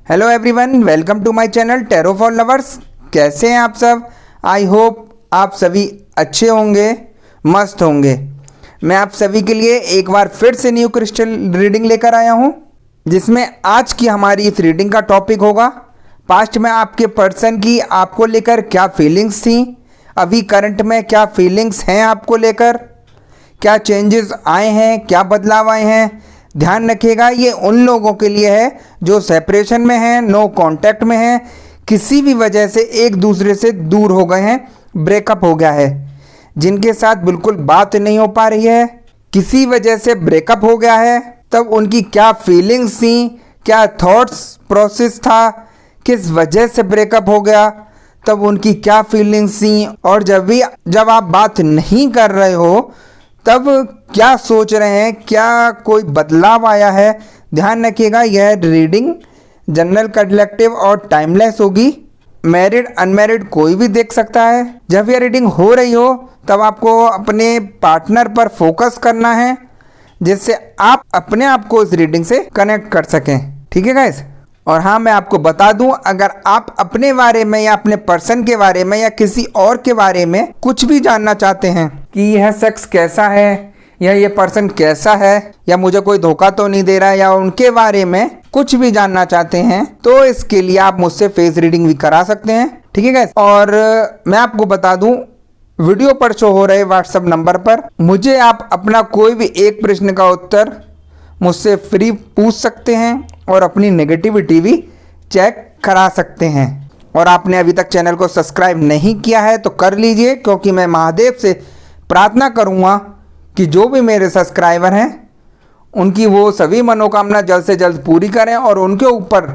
Hello everyone, welcome to my channel tarot for lovers. कैसे हैं आप सब? आई होप आप सभी अच्छे होंगे, मस्त होंगे। मैं आप सभी के लिए एक बार फिर से न्यू क्रिस्टल रीडिंग लेकर आया हूं, जिसमें आज की हमारी इस रीडिंग का टॉपिक होगा पास्ट में आपके पर्सन की आपको लेकर क्या फीलिंग्स थी, अभी करंट में क्या फीलिंग्स हैं आपको लेकर, क्या चेंजेस आए हैं, क्या बदलाव आए हैं। ध्यान रखिएगा, ये उन लोगों के लिए है जो सेपरेशन में हैं, नो कांटेक्ट में हैं, किसी भी वजह से एक दूसरे से दूर हो गए हैं, ब्रेकअप हो गया है, जिनके साथ बिल्कुल बात नहीं हो पा रही है, किसी वजह से ब्रेकअप हो गया है। तब उनकी क्या फीलिंग्स थी, क्या थॉट्स प्रोसेस था, किस वजह से ब्रेकअप हो गया, तब उनकी क्या फीलिंग्स थी, और जब आप बात नहीं कर रहे हो तब क्या सोच रहे हैं, क्या कोई बदलाव आया है। ध्यान रखिएगा, यह रीडिंग जनरल कलेक्टिव और टाइमलेस होगी। मैरिड अनमैरिड कोई भी देख सकता है। जब यह रीडिंग हो रही हो तब आपको अपने पार्टनर पर फोकस करना है, जिससे आप अपने आप को इस रीडिंग से कनेक्ट कर सकें। ठीक है गाइस? और हाँ, मैं आपको बता दूं, अगर आप अपने बारे में या अपने पर्सन के बारे में या किसी और के बारे में कुछ भी जानना चाहते हैं कि यह शख्स कैसा है या ये पर्सन कैसा है, या मुझे कोई धोखा तो नहीं दे रहा है, या उनके बारे में कुछ भी जानना चाहते हैं, तो इसके लिए आप मुझसे फेस रीडिंग भी करा सकते हैं। ठीक है गाइस? और मैं आपको बता दूं, वीडियो पर शो हो रहे व्हाट्सएप नंबर पर मुझे आप अपना कोई भी एक प्रश्न का उत्तर मुझसे फ्री पूछ सकते हैं और अपनी नेगेटिविटी भी चेक करा सकते हैं। और आपने अभी तक चैनल को सब्सक्राइब नहीं किया है तो कर लीजिए, क्योंकि मैं महादेव से प्रार्थना करूंगा कि जो भी मेरे सब्सक्राइबर हैं उनकी वो सभी मनोकामना जल्द से जल्द पूरी करें और उनके ऊपर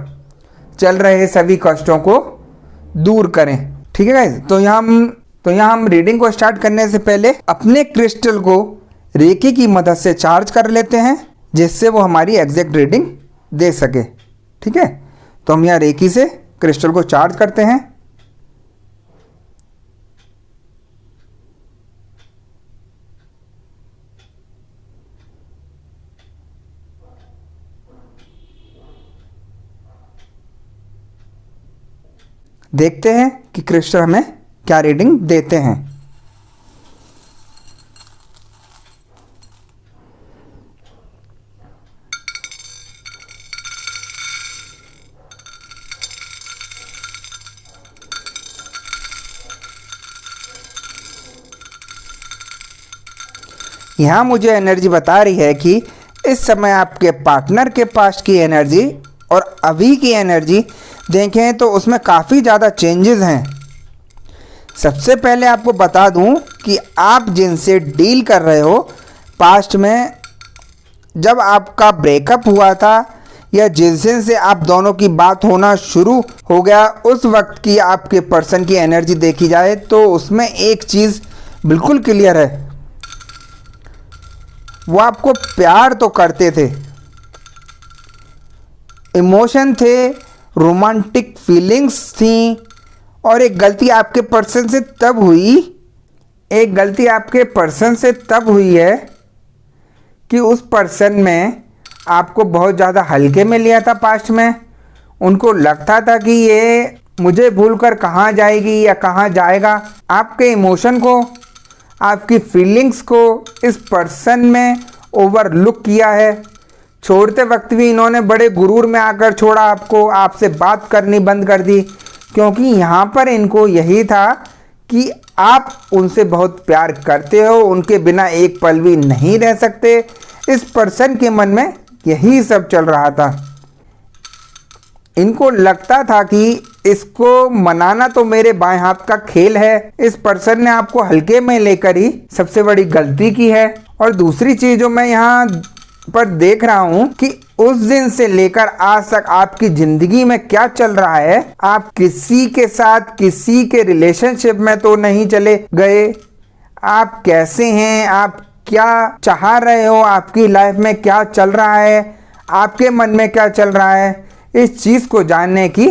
चल रहे सभी कष्टों को दूर करें। ठीक है गाइस? तो यहाँ हम रीडिंग को स्टार्ट करने से पहले अपने क्रिस्टल को रेकी की मदद से चार्ज कर लेते हैं, जिससे वो हमारी एग्जैक्ट रीडिंग दे सके। ठीक है? तो हम यहाँ रेकी से क्रिस्टल को चार्ज करते हैं। देखते हैं कि क्रिस्टल हमें क्या रीडिंग देते हैं। यहाँ मुझे एनर्जी बता रही है कि इस समय आपके पार्टनर के पास की एनर्जी और अभी की एनर्जी देखें तो उसमें काफ़ी ज़्यादा चेंजेस हैं। सबसे पहले आपको बता दूं कि आप जिनसे डील कर रहे हो, पास्ट में जब आपका ब्रेकअप हुआ था या जिस दिन से आप दोनों की बात होना शुरू हो गया, उस वक्त की आपके पर्सन की एनर्जी देखी जाए तो उसमें एक चीज़ बिल्कुल क्लियर है, वो आपको प्यार तो करते थे, इमोशन थे, रोमांटिक फीलिंग्स थी। और एक गलती आपके पर्सन से तब हुई है कि उस पर्सन में आपको बहुत ज़्यादा हल्के में लिया था। पास्ट में उनको लगता था कि ये मुझे भूलकर कहाँ जाएगी या कहाँ जाएगा। आपके इमोशन को, आपकी फीलिंग्स को इस पर्सन में ओवरलुक किया है। छोड़ते वक्त भी इन्होंने बड़े गुरूर में आकर छोड़ा आपको, आपसे बात करनी बंद कर दी, क्योंकि यहाँ पर इनको यही था कि आप उनसे बहुत प्यार करते हो, उनके बिना एक पल भी नहीं रह सकते। इस पर्सन के मन में यही सब चल रहा था। इनको लगता था कि इसको मनाना तो मेरे बाएं हाथ का खेल है। इस पर्सन ने आपको हल्के में लेकर ही सबसे बड़ी गलती की है। और दूसरी चीज़ जो मैं यहाँ पर देख रहा हूँ कि उस दिन से लेकर आज तक आपकी ज़िंदगी में क्या चल रहा है। आप किसी के साथ किसी के रिलेशनशिप में तो नहीं चले गए। आप कैसे हैं, आप क्या चाह रहे हो, आपकी लाइफ में क्या चल रहा है, आपके मन में क्या चल रहा है, इस चीज़ को जानने की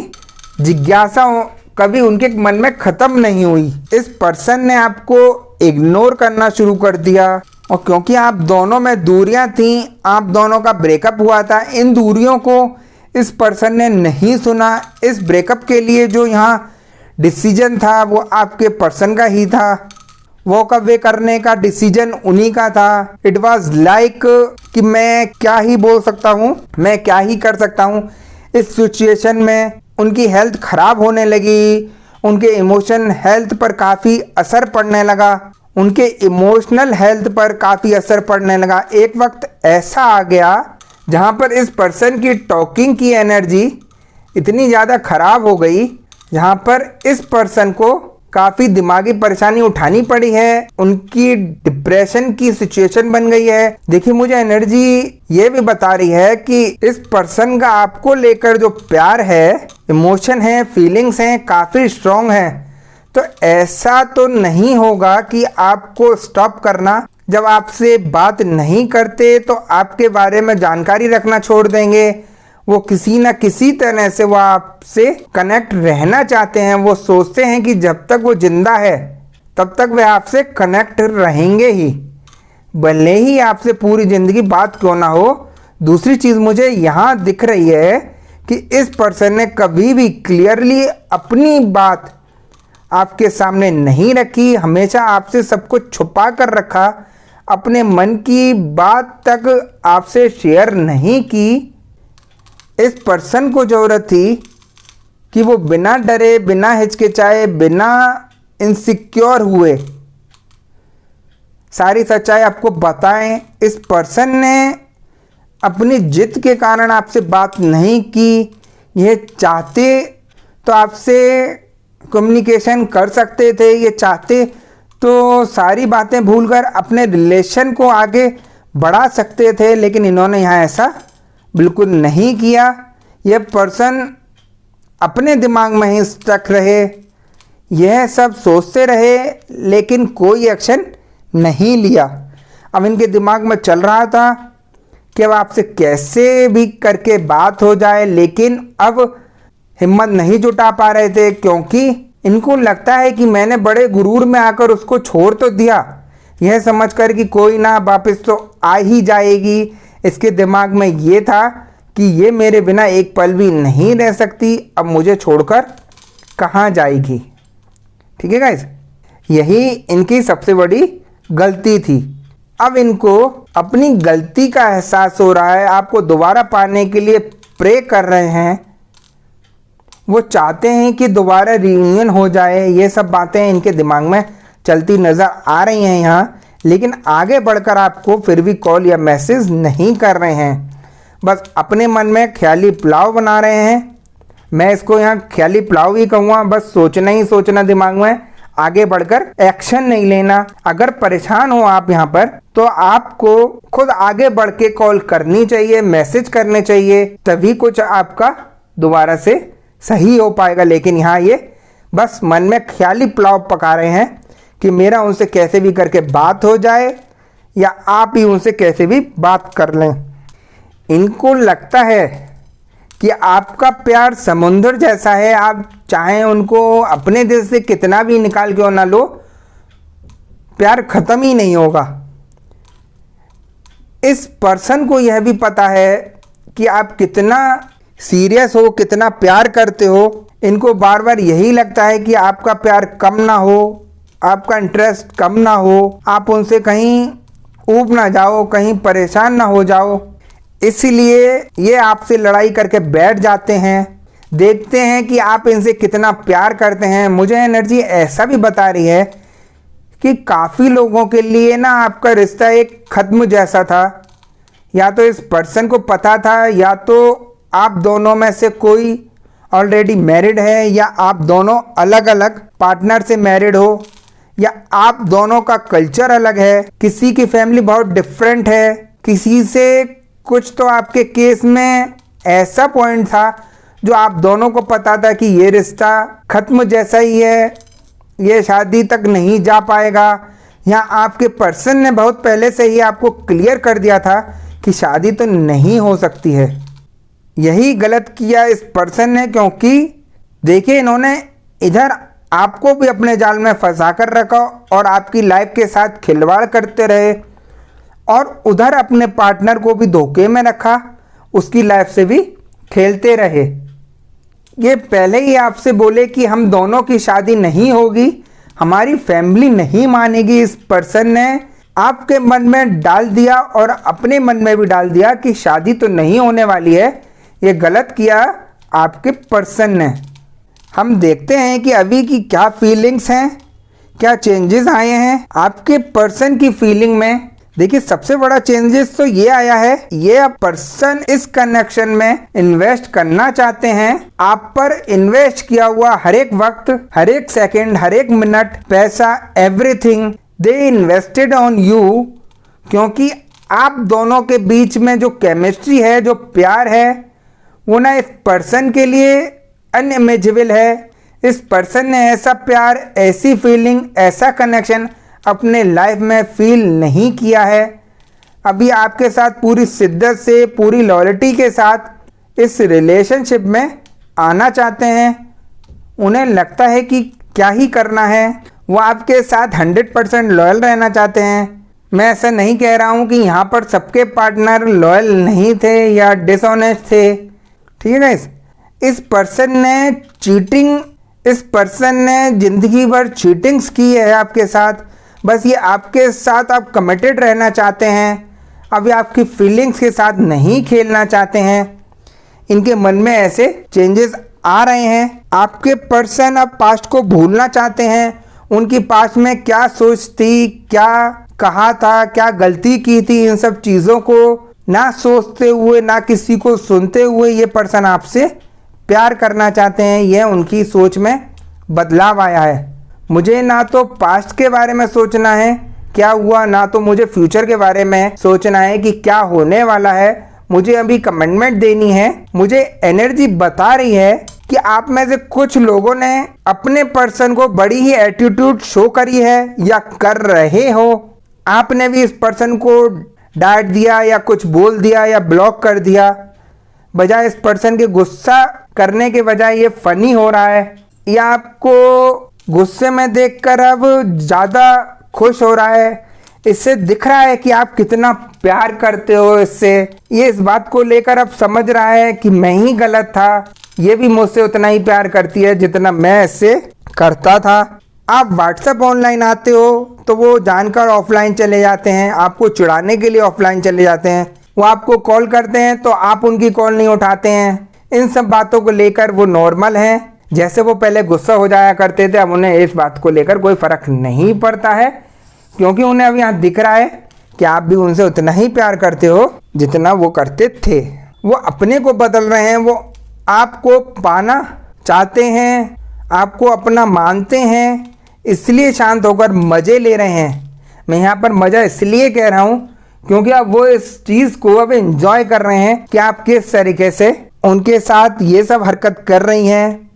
जिज्ञासा कभी उनके मन में ख़त्म नहीं हुई। इस पर्सन ने आपको इग्नोर करना शुरू कर दिया, और क्योंकि आप दोनों में दूरियां थीं, आप दोनों का ब्रेकअप हुआ था, इन दूरियों को इस पर्सन ने नहीं सुना। इस ब्रेकअप के लिए जो यहाँ डिसीजन था वो आपके पर्सन का ही था, वॉक अवे करने का डिसीजन उन्हीं का था। इट वॉज लाइक कि मैं क्या ही बोल सकता हूँ, मैं क्या ही कर सकता हूँ। इस सिचुएशन में उनकी हेल्थ खराब होने लगी, उनके इमोशन हेल्थ पर काफ़ी असर पड़ने लगा, उनके इमोशनल हेल्थ पर काफ़ी असर पड़ने लगा। एक वक्त ऐसा आ गया जहाँ पर इस पर्सन की टॉकिंग की एनर्जी इतनी ज़्यादा खराब हो गई, जहाँ पर इस पर्सन को काफ़ी दिमागी परेशानी उठानी पड़ी है, उनकी डिप्रेशन की सिचुएशन बन गई है। देखिए, मुझे एनर्जी ये भी बता रही है कि इस पर्सन का आपको लेकर जो प्यार है, इमोशन है, फीलिंग्स हैं, काफ़ी स्ट्रॉन्ग है। तो ऐसा तो नहीं होगा कि आपको स्टॉप करना, जब आपसे बात नहीं करते तो आपके बारे में जानकारी रखना छोड़ देंगे। वो किसी न किसी तरह से वो आपसे कनेक्ट रहना चाहते हैं। वो सोचते हैं कि जब तक वो जिंदा है तब तक वे आपसे कनेक्ट रहेंगे ही, भले ही आपसे पूरी ज़िंदगी बात क्यों ना हो। दूसरी चीज़ मुझे यहाँ दिख रही है कि इस पर्सन ने कभी भी क्लियरली अपनी बात आपके सामने नहीं रखी, हमेशा आपसे सब कुछ छुपा कर रखा, अपने मन की बात तक आपसे शेयर नहीं की। इस पर्सन को ज़रूरत थी कि वो बिना डरे, बिना हिचकिचाए, बिना इनसिक्योर हुए सारी सच्चाई आपको बताएं। इस पर्सन ने अपनी जिद के कारण आपसे बात नहीं की। ये चाहते तो आपसे कम्युनिकेशन कर सकते थे, ये चाहते तो सारी बातें भूलकर अपने रिलेशन को आगे बढ़ा सकते थे, लेकिन इन्होंने यहाँ ऐसा बिल्कुल नहीं किया। यह पर्सन अपने दिमाग में ही स्टक रहे, यह सब सोचते रहे, लेकिन कोई एक्शन नहीं लिया। अब इनके दिमाग में चल रहा था कि अब आपसे कैसे भी करके बात हो जाए, लेकिन अब हिम्मत नहीं जुटा पा रहे थे, क्योंकि इनको लगता है कि मैंने बड़े गुरूर में आकर उसको छोड़ तो दिया, यह समझकर कि कोई ना वापस तो आ ही जाएगी। इसके दिमाग में ये था कि ये मेरे बिना एक पल भी नहीं रह सकती, अब मुझे छोड़कर कहाँ जाएगी। ठीक है गाइस, यही इनकी सबसे बड़ी गलती थी। अब इनको अपनी गलती का एहसास हो रहा है, आपको दोबारा पाने के लिए प्रे कर रहे हैं। वो चाहते हैं कि दोबारा रियूनियन हो जाए। ये सब बातें इनके दिमाग में चलती नज़र आ रही हैं यहाँ, लेकिन आगे बढ़कर आपको फिर भी कॉल या मैसेज नहीं कर रहे हैं, बस अपने मन में ख्याली पुलाव बना रहे हैं। मैं इसको यहाँ ख्याली पुलाव ही कहूँगा, बस सोचना ही सोचना दिमाग में, आगे बढ़कर एक्शन नहीं लेना। अगर परेशान हो आप यहाँ पर, तो आपको खुद आगे बढ़ के कॉल करनी चाहिए, मैसेज करने चाहिए, तभी कुछ आपका दोबारा से सही हो पाएगा। लेकिन यहाँ ये बस मन में ख्याली पुलाव पका रहे हैं कि मेरा उनसे कैसे भी करके बात हो जाए, या आप ही उनसे कैसे भी बात कर लें। इनको लगता है कि आपका प्यार समुंदर जैसा है, आप चाहें उनको अपने दिल से कितना भी निकाल क्यों ना लो, प्यार ख़त्म ही नहीं होगा। इस पर्सन को यह भी पता है कि आप कितना सीरियस हो, कितना प्यार करते हो। इनको बार बार यही लगता है कि आपका प्यार कम ना हो, आपका इंटरेस्ट कम ना हो, आप उनसे कहीं ऊब ना जाओ, कहीं परेशान ना हो जाओ। इसलिए ये आपसे लड़ाई करके बैठ जाते हैं, देखते हैं कि आप इनसे कितना प्यार करते हैं। मुझे एनर्जी ऐसा भी बता रही है कि काफ़ी लोगों के लिए ना आपका रिश्ता एक ख़त्म जैसा था। या तो इस पर्सन को पता था, या तो आप दोनों में से कोई ऑलरेडी मैरिड है, या आप दोनों अलग अलग पार्टनर से मैरिड हो, या आप दोनों का कल्चर अलग है, किसी की फैमिली बहुत डिफरेंट है, किसी से कुछ तो आपके केस में ऐसा पॉइंट था जो आप दोनों को पता था कि ये रिश्ता ख़त्म जैसा ही है, ये शादी तक नहीं जा पाएगा। यहाँ आपके पर्सन ने बहुत पहले से ही आपको क्लियर कर दिया था कि शादी तो नहीं हो सकती है। यही गलत किया इस पर्सन ने, क्योंकि देखिए इन्होंने इधर आपको भी अपने जाल में फंसा कर रखा और आपकी लाइफ के साथ खिलवाड़ करते रहे, और उधर अपने पार्टनर को भी धोखे में रखा, उसकी लाइफ से भी खेलते रहे। ये पहले ही आपसे बोले कि हम दोनों की शादी नहीं होगी, हमारी फैमिली नहीं मानेगी। इस पर्सन ने आपके मन में डाल दिया और अपने मन में भी डाल दिया कि शादी तो नहीं होने वाली है। ये गलत किया आपके पर्सन ने। हम देखते हैं कि अभी की क्या फीलिंग्स हैं, क्या चेंजेस आए हैं आपके पर्सन की फीलिंग में। देखिए, सबसे बड़ा चेंजेस तो ये आया है, ये पर्सन इस कनेक्शन में इन्वेस्ट करना चाहते हैं। आप पर इन्वेस्ट किया हुआ हर एक वक्त, हर एक सेकंड, हर एक मिनट, पैसा, everything they invested on you, क्योंकि आप दोनों के बीच में जो केमिस्ट्री है, जो प्यार है, वो ना इस पर्सन के लिए अनइमेजिबल है। इस पर्सन ने ऐसा प्यार, ऐसी फीलिंग, ऐसा कनेक्शन अपने लाइफ में फील नहीं किया है। अभी आपके साथ पूरी शिद्दत से, पूरी लॉयल्टी के साथ इस रिलेशनशिप में आना चाहते हैं। उन्हें लगता है कि क्या ही करना है, वो आपके साथ 100% लॉयल रहना चाहते हैं। मैं ऐसा नहीं कह रहा हूँ कि यहाँ पर सबके पार्टनर लॉयल नहीं थे या डिसऑनेस्ट थे, ठीक है गाइस। इस पर्सन ने चीटिंग, इस पर्सन ने ज़िंदगी भर चीटिंग्स की है आपके साथ। बस ये आपके साथ आप कमिटेड रहना चाहते हैं, अभी आपकी फीलिंग्स के साथ नहीं खेलना चाहते हैं। इनके मन में ऐसे चेंजेस आ रहे हैं। आपके पर्सन अब पास्ट को भूलना चाहते हैं। उनकी पास्ट में क्या सोच थी, क्या कहा था, क्या गलती की थी, इन सब चीज़ों को ना सोचते हुए, ना किसी को सुनते हुए ये पर्सन आपसे प्यार करना चाहते हैं। यह उनकी सोच में बदलाव आया है। मुझे ना तो पास्ट के बारे में सोचना है क्या हुआ, ना तो मुझे फ्यूचर के बारे में सोचना है कि क्या होने वाला है। मुझे अभी कमिटमेंट देनी है। मुझे एनर्जी बता रही है कि आप में से कुछ लोगों ने अपने पर्सन को बड़ी ही एटीट्यूड शो करी है या कर रहे हो। आपने भी इस पर्सन को डांट दिया या कुछ बोल दिया या ब्लॉक कर दिया। बजाय इस पर्सन के गुस्सा करने के बजाय ये फनी हो रहा है, या आपको गुस्से में देखकर अब ज़्यादा खुश हो रहा है। इससे दिख रहा है कि आप कितना प्यार करते हो इससे। ये इस बात को लेकर अब समझ रहा है कि मैं ही गलत था, ये भी मुझसे उतना ही प्यार करती है जितना मैं इससे करता था। आप व्हाट्सएप ऑनलाइन आते हो तो वो जानकर ऑफलाइन चले जाते हैं, आपको चिढ़ाने के लिए ऑफलाइन चले जाते हैं। वो आपको कॉल करते हैं तो आप उनकी कॉल नहीं उठाते हैं। इन सब बातों को लेकर वो नॉर्मल हैं। जैसे वो पहले गुस्सा हो जाया करते थे, अब उन्हें इस बात को लेकर कोई फ़र्क नहीं पड़ता है, क्योंकि उन्हें अब यहाँ दिख रहा है कि आप भी उनसे उतना ही प्यार करते हो जितना वो करते थे। वो अपने को बदल रहे हैं, वो आपको पाना चाहते हैं, आपको अपना मानते हैं, इसलिए शांत होकर मज़े ले रहे हैं। मैं यहाँ पर मज़ा इसलिए कह रहा हूँ क्योंकि अब वो इस चीज़ को अब एंजॉय कर रहे हैं कि आप किस तरीके से उनके साथ ये सब हरकत कर रही हैं।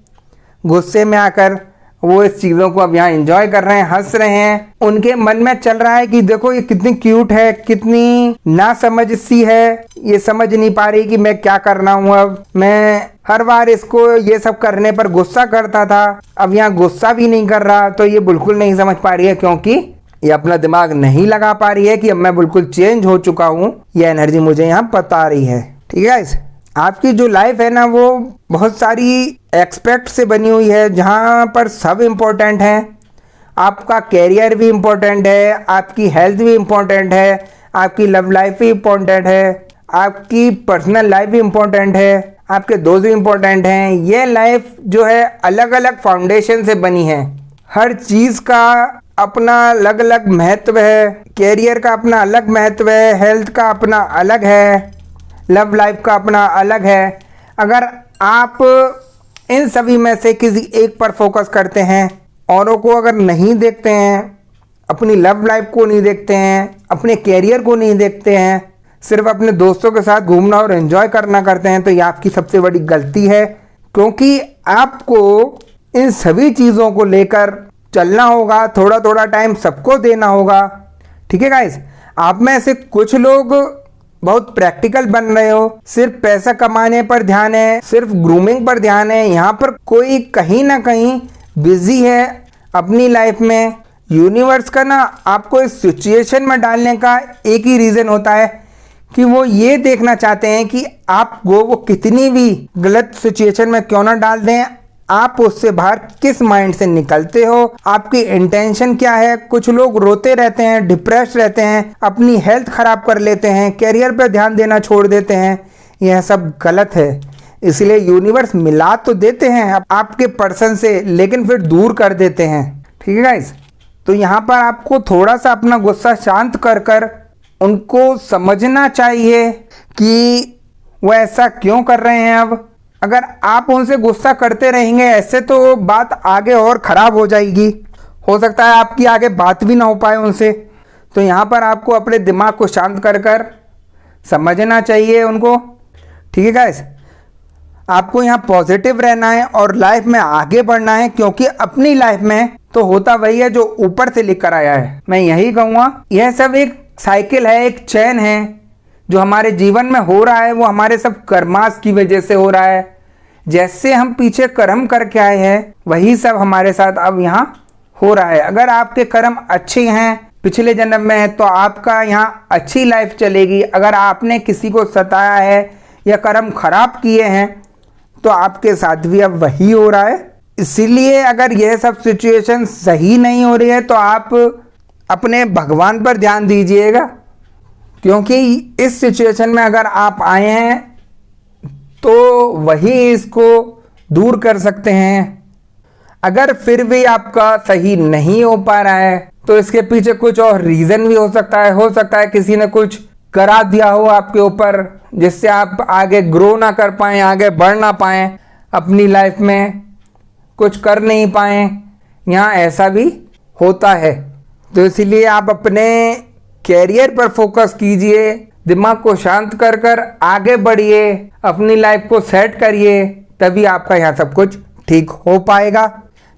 गुस्से में आकर वो इस चीज़ों को अब यहाँ एंजॉय कर रहे हैं, हंस रहे हैं। उनके मन में चल रहा है कि देखो ये कितनी क्यूट है, कितनी ना समझ सी है, ये समझ नहीं पा रही कि मैं क्या कर रहा हूँ। अब मैं हर बार इसको ये सब करने पर गुस्सा करता था, अब यहाँ गुस्सा भी नहीं कर रहा, तो ये बिल्कुल नहीं समझ पा रही है, क्योंकि ये अपना दिमाग नहीं लगा पा रही है कि अब मैं बिल्कुल चेंज हो चुका हूँ। ये एनर्जी मुझे यहाँ बता रही है, ठीक है गाइस। आपकी जो लाइफ है ना, वो बहुत सारी एक्सपेक्ट से बनी हुई है, जहाँ पर सब इम्पोर्टेंट हैं। आपका कैरियर भी इम्पोर्टेंट है, आपकी हेल्थ भी इम्पोर्टेंट है, आपकी लव लाइफ भी इम्पोर्टेंट है, आपकी पर्सनल लाइफ भी इम्पोर्टेंट है, आपके दोस्त भी इम्पोर्टेंट हैं। ये लाइफ जो है अलग अलग फाउंडेशन से बनी है। हर चीज़ का अपना अलग अलग महत्व है। कैरियर का अपना अलग महत्व है, हेल्थ का अपना अलग है, लव लाइफ का अपना अलग है। अगर आप इन सभी में से किसी एक पर फोकस करते हैं, औरों को अगर नहीं देखते हैं, अपनी लव लाइफ को नहीं देखते हैं, अपने कैरियर को नहीं देखते हैं, सिर्फ अपने दोस्तों के साथ घूमना और एंजॉय करना करते हैं, तो ये आपकी सबसे बड़ी गलती है। क्योंकि आपको इन सभी चीज़ों को लेकर चलना होगा, थोड़ा थोड़ा टाइम सबको देना होगा, ठीक है गाइस। आप में से कुछ लोग बहुत प्रैक्टिकल बन रहे हो, सिर्फ पैसा कमाने पर ध्यान है, सिर्फ ग्रूमिंग पर ध्यान है। यहाँ पर कोई कहीं ना कहीं बिजी है अपनी लाइफ में। यूनिवर्स का ना आपको इस सिचुएशन में डालने का एक ही रीज़न होता है कि वो ये देखना चाहते हैं कि आपको वो कितनी भी गलत सिचुएशन में क्यों ना डाल दें, आप उससे बाहर किस माइंड से निकलते हो, आपकी इंटेंशन क्या है। कुछ लोग रोते रहते हैं, डिप्रेस रहते हैं, अपनी हेल्थ खराब कर लेते हैं, करियर पर ध्यान देना छोड़ देते हैं। यह सब गलत है। इसलिए यूनिवर्स मिला तो देते हैं आपके पर्सन से, लेकिन फिर दूर कर देते हैं। ठीक है गाइस, तो यहाँ पर आपको थोड़ा सा अपना गुस्सा शांत कर कर उनको समझना चाहिए कि वो ऐसा क्यों कर रहे हैं। अब अगर आप उनसे गुस्सा करते रहेंगे ऐसे तो बात आगे और ख़राब हो जाएगी, हो सकता है आपकी आगे बात भी ना हो पाए उनसे। तो यहाँ पर आपको अपने दिमाग को शांत कर कर समझना चाहिए उनको। ठीक है गाइस, आपको यहाँ पॉजिटिव रहना है और लाइफ में आगे बढ़ना है, क्योंकि अपनी लाइफ में तो होता वही है जो ऊपर से लिख कर आया है। मैं यही कहूँगा, यह सब एक साइकिल है, एक चैन है। जो हमारे जीवन में हो रहा है वो हमारे सब कर्मास की वजह से हो रहा है। जैसे हम पीछे कर्म करके आए हैं वही सब हमारे साथ अब यहाँ हो रहा है। अगर आपके कर्म अच्छे हैं पिछले जन्म में है तो आपका यहाँ अच्छी लाइफ चलेगी। अगर आपने किसी को सताया है या कर्म खराब किए हैं तो आपके साथ भी अब वही हो रहा है। इसीलिए अगर यह सब सिचुएशन सही नहीं हो रही है तो आप अपने भगवान पर ध्यान दीजिएगा, क्योंकि इस सिचुएशन में अगर आप आए हैं तो वही इसको दूर कर सकते हैं। अगर फिर भी आपका सही नहीं हो पा रहा है तो इसके पीछे कुछ और रीज़न भी हो सकता है। हो सकता है किसी ने कुछ करा दिया हो आपके ऊपर जिससे आप आगे ग्रो ना कर पाएँ, आगे बढ़ ना पाएँ, अपनी लाइफ में कुछ कर नहीं पाएँ। यहाँ ऐसा भी होता है। तो इसीलिए आप अपने कैरियर पर फोकस कीजिए, दिमाग को शांत कर कर आगे बढ़िए, अपनी लाइफ को सेट करिए, तभी आपका यहाँ सब कुछ ठीक हो पाएगा।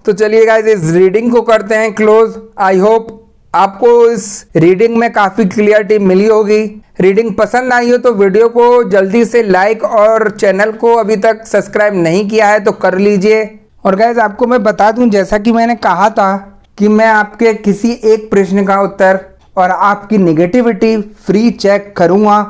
तो चलिए गाइस, इस रीडिंग को करते हैं क्लोज। आई होप आपको इस रीडिंग में काफ़ी क्लियरिटी मिली होगी। रीडिंग पसंद आई हो तो वीडियो को जल्दी से लाइक और चैनल को अभी तक सब्सक्राइब नहीं किया है तो कर लीजिए। और गाइस, आपको मैं बता दूं, जैसा कि मैंने कहा था कि मैं आपके किसी एक प्रश्न का उत्तर और आपकी नेगेटिविटी फ्री चेक करूँगा।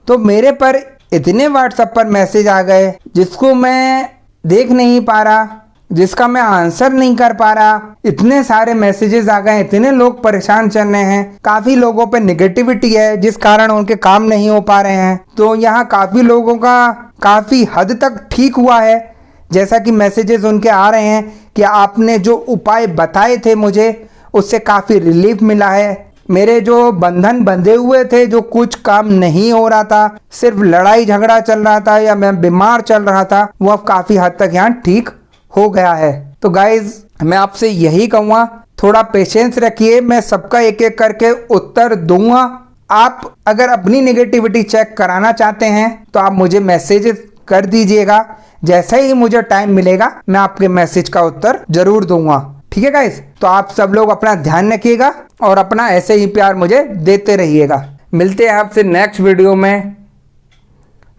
तो मेरे पर इतने व्हाट्सएप पर मैसेज आ गए जिसको मैं देख नहीं पा रहा, जिसका मैं आंसर नहीं कर पा रहा। इतने सारे मैसेजेस आ गए, इतने लोग परेशान चल रहे हैं। काफ़ी लोगों पे नेगेटिविटी है जिस कारण उनके काम नहीं हो पा रहे हैं। तो यहाँ काफ़ी लोगों का काफ़ी हद तक ठीक हुआ है, जैसा कि मैसेजेस उनके आ रहे हैं कि आपने जो उपाय बताए थे मुझे उससे काफ़ी रिलीफ मिला है। मेरे जो बंधन बंधे हुए थे, जो कुछ काम नहीं हो रहा था, सिर्फ लड़ाई झगड़ा चल रहा था या मैं बीमार चल रहा था, वो अब काफ़ी हद तक यहाँ ठीक हो गया है। तो गाइज, मैं आपसे यही कहूँगा, थोड़ा पेशेंस रखिए, मैं सबका एक एक करके उत्तर दूंगा। आप अगर अपनी नेगेटिविटी चेक कराना चाहते हैं तो आप मुझे मैसेज कर दीजिएगा। जैसे ही मुझे टाइम मिलेगा मैं आपके मैसेज का उत्तर जरूर दूंगा। ठीक है गाइस, तो आप सब लोग अपना ध्यान रखिएगा और अपना ऐसे ही प्यार मुझे देते रहिएगा। मिलते हैं आपसे नेक्स्ट वीडियो में।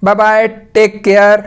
Bye bye, take care.